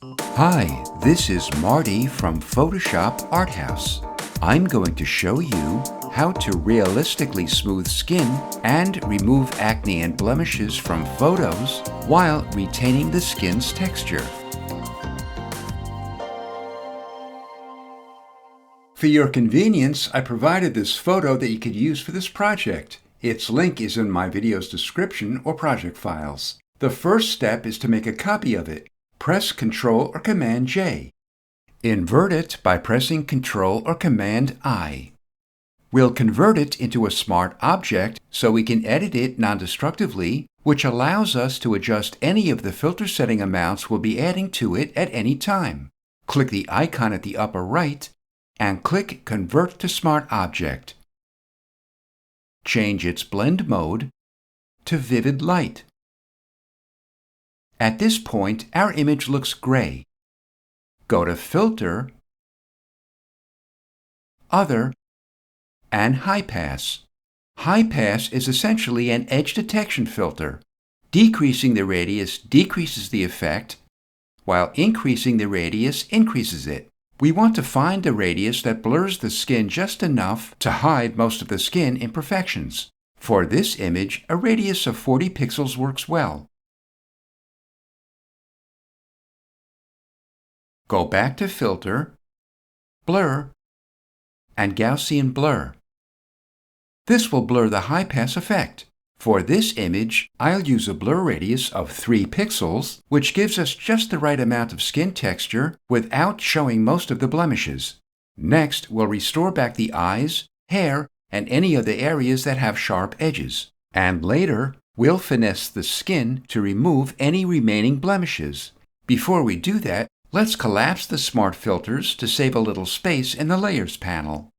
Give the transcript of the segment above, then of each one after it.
Hi, this is Marty from Photoshop Arthouse. I'm going to show you how to realistically smooth skin and remove acne and blemishes from photos while retaining the skin's texture. For your convenience, I provided this photo that you could use for this project. Its link is in my video's description or project files. The first step is to make a copy of it. Press Ctrl or Command J. Invert it by pressing Ctrl or Command I. We'll convert it into a smart object so we can edit it non-destructively, which allows us to adjust any of the filter setting amounts we'll be adding to it at any time. Click the icon at the upper right and click Convert to Smart Object. Change its blend mode to Vivid Light. At this point, our image looks gray. Go to Filter, Other, and High Pass. High Pass is essentially an edge detection filter. Decreasing the radius decreases the effect, while increasing the radius increases it. We want to find the radius that blurs the skin just enough to hide most of the skin imperfections. For this image, a radius of 40 pixels works well. Go back to Filter, Blur, and Gaussian Blur. This will blur the high pass effect. For this image, I'll use a blur radius of 3 pixels, which gives us just the right amount of skin texture without showing most of the blemishes. Next, we'll restore back the eyes, hair, and any of the areas that have sharp edges. And later, we'll finesse the skin to remove any remaining blemishes. Before we do that, let's collapse the smart filters to save a little space in the Layers panel.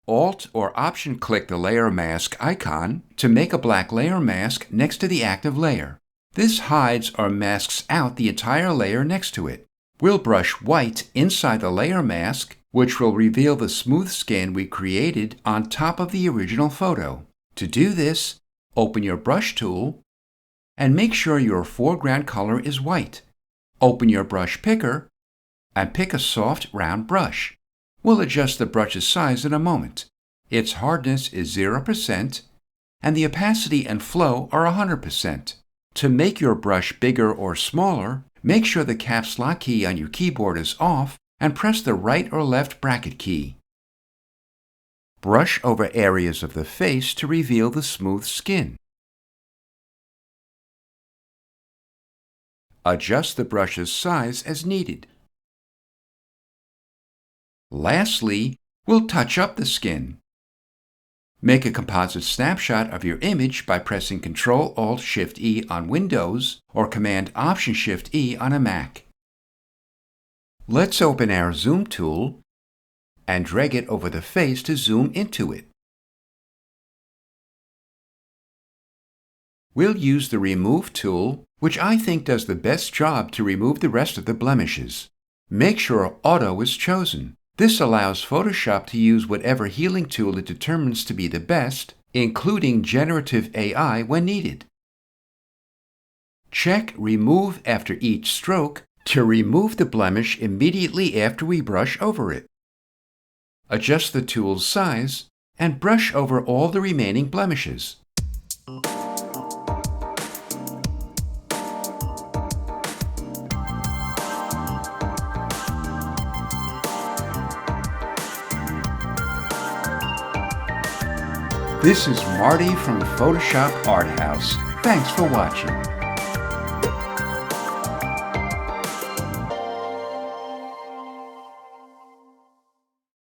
Alt or Option-click the layer mask icon to make a black layer mask next to the active layer. This hides or masks out the entire layer next to it. We'll brush white inside the layer mask, which will reveal the smooth skin we created on top of the original photo. To do this, open your brush tool and make sure your foreground color is white. Open your brush picker and pick a soft, round brush. We'll adjust the brush's size in a moment. Its hardness is 0% and the opacity and flow are 100%. To make your brush bigger or smaller, make sure the caps lock key on your keyboard is off and press the right or left bracket key. Brush over areas of the face to reveal the smooth skin. Adjust the brush's size as needed. Lastly, we'll touch up the skin. Make a composite snapshot of your image by pressing Ctrl-Alt-Shift-E on Windows or Command-Option-Shift-E on a Mac. Let's open our Zoom tool and drag it over the face to zoom into it. We'll use the Remove tool, which I think does the best job to remove the rest of the blemishes. Make sure Auto is chosen. This allows Photoshop to use whatever healing tool it determines to be the best, including generative AI when needed. Check Remove after each stroke to remove the blemish immediately after we brush over it. Adjust the tool's size and brush over all the remaining blemishes. This is Marty from Photoshop Arthouse. Thanks for watching.